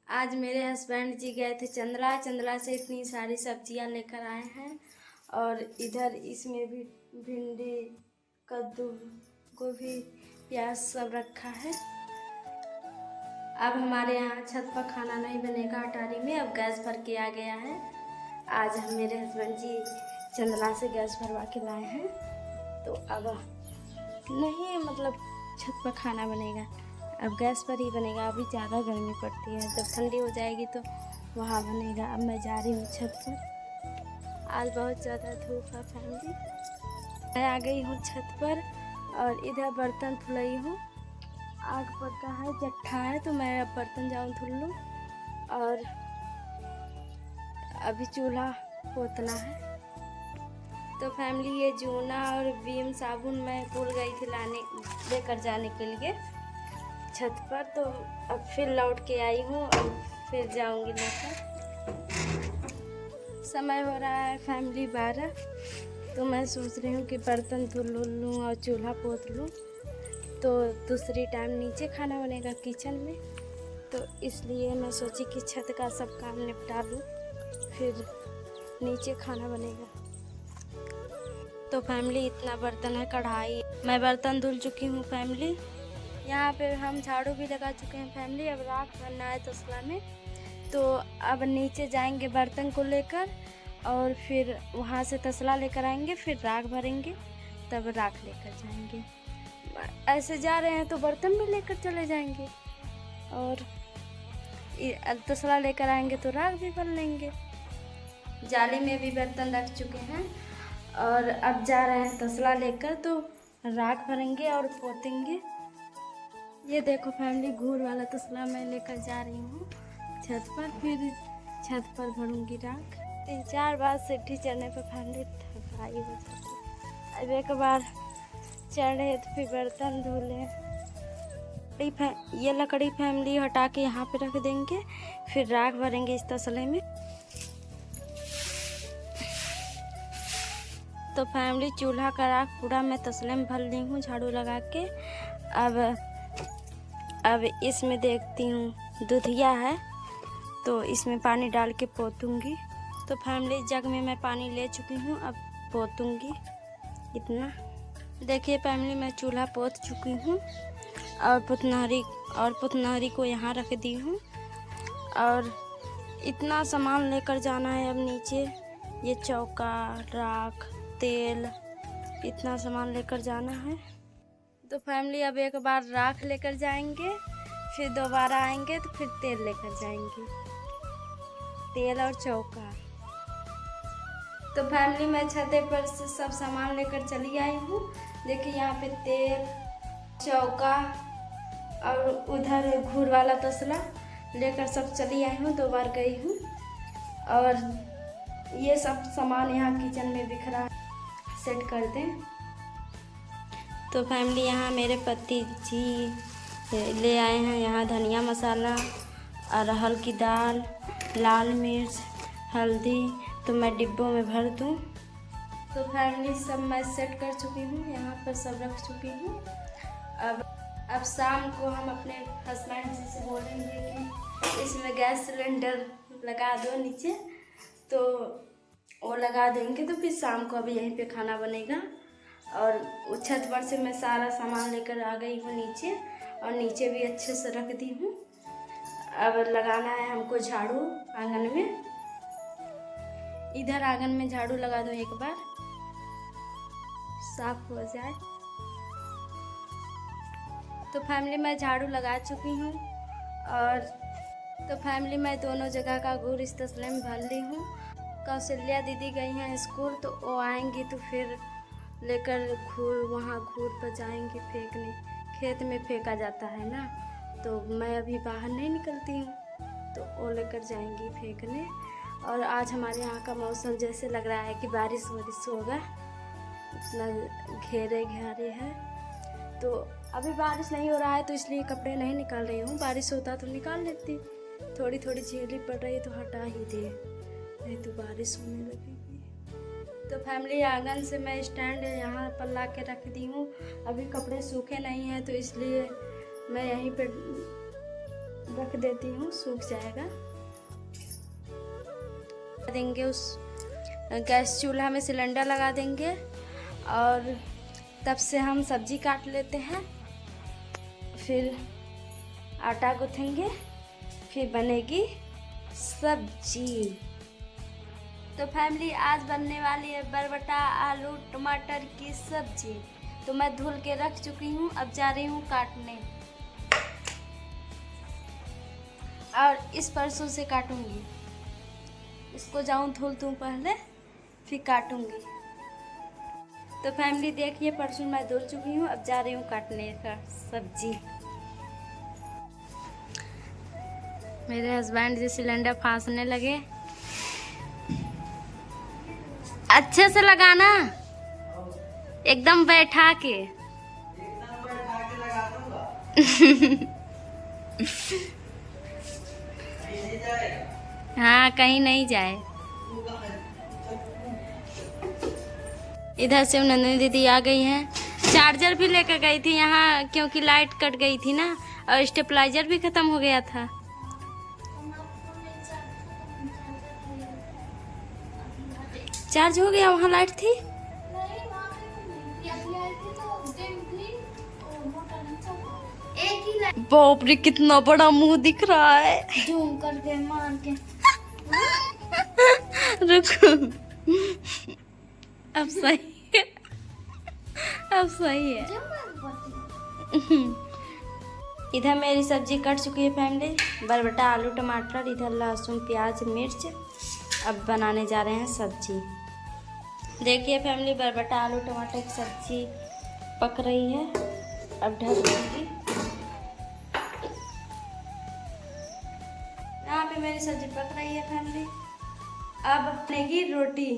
आज मेरे हस्बैंड जी गए थे चंदला से इतनी सारी सब्जियां लेकर आए हैं। और इधर इसमें भी भिंडी, कद्दू, गोभी, प्याज सब रखा है। अब हमारे यहाँ छत पर खाना नहीं बनेगा अटारी में, अब गैस भर के आ गया है। आज हम मेरे हस्बैंड जी चंदला से गैस भरवा के लाए हैं, तो अब नहीं मतलब छत पर खाना बनेगा, अब गैस पर ही बनेगा। अभी ज़्यादा गर्मी पड़ती है, जब ठंडी हो जाएगी तो वहाँ बनेगा। अब मैं जा रही हूँ छत पर। आज बहुत ज़्यादा धूप है फैमिली। मैं आ गई हूँ छत पर और इधर बर्तन धुलाई हूँ। आग पड़ता है, जट्ठा है, तो मैं अब बर्तन जाऊँ धुल लूँ। और अभी चूल्हा पोतना है। तो फैमिली ये जूना और विम साबुन मैं भूल गई थी लेकर जाने के लिए छत पर, तो अब फिर लौट के आई हूँ और फिर जाऊंगी लेकर। समय हो रहा है फैमिली 12, तो मैं सोच रही हूँ कि बर्तन धुल लूँ और चूल्हा पोत लूँ, तो दूसरी टाइम नीचे खाना बनेगा किचन में। तो इसलिए मैं सोची कि छत का सब काम निपटा लूँ, फिर नीचे खाना बनेगा। तो फैमिली इतना बर्तन है, कढ़ाई, मैं बर्तन धुल चुकी हूँ फैमिली। यहाँ पे हम झाड़ू भी लगा चुके हैं फैमिली। अब राख भरना है तसला में, तो अब नीचे जाएंगे बर्तन को लेकर और फिर वहाँ से तसला लेकर आएंगे, फिर राख भरेंगे, तब राख लेकर जाएंगे। ऐसे जा रहे हैं तो बर्तन भी लेकर चले जाएंगे और तसला लेकर आएंगे तो राख भी भर लेंगे। जाली में भी बर्तन रख चुके हैं और अब जा रहे हैं तसला लेकर, तो राख भरेंगे और पोतेंगे। ये देखो फैमिली, घूर वाला तसला मैं लेकर जा रही हूँ छत पर, फिर छत पर भरूंगी राख। 3-4 बार सीढ़ी चढ़ने पर फैमिली थकाई हो जाती। अब एक बार चढ़े तो फिर बर्तन धुले। ये लकड़ी फैमिली हटा के यहाँ पे रख देंगे, फिर राख भरेंगे इस तसले में। तो फैमिली चूल्हा का राख पूरा मैं तसले में भर ली हूँ झाड़ू लगा के। अब इसमें देखती हूँ दूधिया है, तो इसमें पानी डाल के पोतूंगी। तो फैमिली जग में मैं पानी ले चुकी हूँ, अब पोतूंगी इतना। देखिए फैमिली मैं चूल्हा पोत चुकी हूँ और पुतनहरी को यहाँ रख दी हूँ। और इतना सामान लेकर जाना है अब नीचे, ये चौका, राख, तेल, इतना सामान लेकर जाना है। तो फैमिली अब एक बार राख लेकर जाएंगे, फिर दोबारा आएंगे तो फिर तेल लेकर जाएंगे, तेल और चौका। तो फैमिली मैं छते पर से सब सामान लेकर चली आई हूँ। देखिए यहाँ पे तेल, चौका और उधर घूर वाला तसला लेकर सब चली आई हूँ। 2 बार गई हूँ और ये सब सामान यहाँ किचन में बिखरा सेट कर दें। तो फैमिली यहाँ मेरे पति जी ले आए हैं यहाँ धनिया मसाला, अरहर की दाल, लाल मिर्च, हल्दी, तो मैं डिब्बों में भर दूँ। तो फैमिली सब मैं सेट कर चुकी हूँ, यहाँ पर सब रख चुकी हूँ। अब शाम को हम अपने हस्बैंड जी से बोलेंगे कि इसमें गैस सिलेंडर लगा दो नीचे, तो वो लगा देंगे। तो फिर शाम को अब यहीं पे खाना बनेगा। और छत पर से मैं सारा सामान लेकर आ गई हूँ नीचे, और नीचे भी अच्छे से रख दी हूँ। अब लगाना है हमको झाड़ू आंगन में। इधर आंगन में झाड़ू लगा दूँ एक बार, साफ हो जाए। तो फैमिली मैं झाड़ू लगा चुकी हूँ। और तो फैमिली मैं दोनों जगह का घूर इस तसले में भर ली हूँ। कौशल्या दीदी गई हैं स्कूल, तो वो आएंगी तो फिर लेकर वहाँ घूर पर जाएंगे फेंकने। खेत में फेंका जाता है ना, तो मैं अभी बाहर नहीं निकलती हूँ, तो वो लेकर जाएंगी फेंकने। और आज हमारे यहाँ का मौसम जैसे लग रहा है कि बारिश होगा, इतना घेरे है। तो अभी बारिश नहीं हो रहा है, तो इसलिए कपड़े नहीं निकाल रही हूँ। बारिश होता तो निकाल लेती। थोड़ी थोड़ी झीली पड़ रही है तो हटा ही दे, नहीं तो बारिश होने लगेगी। तो फैमिली आंगन से मैं स्टैंड यहाँ पर ला के रख दी हूँ। अभी कपड़े सूखे नहीं हैं, तो इसलिए मैं यहीं पे रख देती हूँ, सूख जाएगा। देंगे उस गैस चूल्हा में सिलेंडर लगा देंगे और तब से हम सब्जी काट लेते हैं, फिर आटा गूँथेंगे, फिर बनेगी सब्जी। तो फैमिली आज बनने वाली है बरबटा आलू टमाटर की सब्जी। तो मैं धुल के रख चुकी हूँ, अब जा रही हूँ काटने और इस परसों से काटूंगी। इसको जाऊँ धुल दूँ पहले, फिर काटूंगी। तो फैमिली देखिए परसों मैं धुल चुकी हूँ, अब जा रही हूँ काटने का सब्जी। मेरे हस्बैंड जी सिलेंडर फांसने लगे। अच्छे से लगाना, एकदम बैठा के। हाँ, कहीं नहीं जाए। इधर से नंदिनी दीदी आ गई हैं। चार्जर भी लेकर गई थी यहाँ, क्योंकि लाइट कट गई थी ना, और स्टेबलाइजर भी खत्म हो गया था। चार्ज हो गया, वहाँ लाइट थी। बाप रे, कितना बड़ा मुंह दिख रहा है। जूम करके मार के रुको, अब सही है, अब सही है। इधर मेरी सब्जी कट चुकी है फैमिली, बरबटा आलू टमाटर, इधर लहसुन प्याज मिर्च। अब बनाने जा रहे हैं सब्जी। देखिए फैमिली, बरबटा आलू टमाटर की सब्जी पक रही है, अब ढक दूंगी। यहाँ पे मेरी सब्जी पक रही है फैमिली, अब बनेगी रोटी।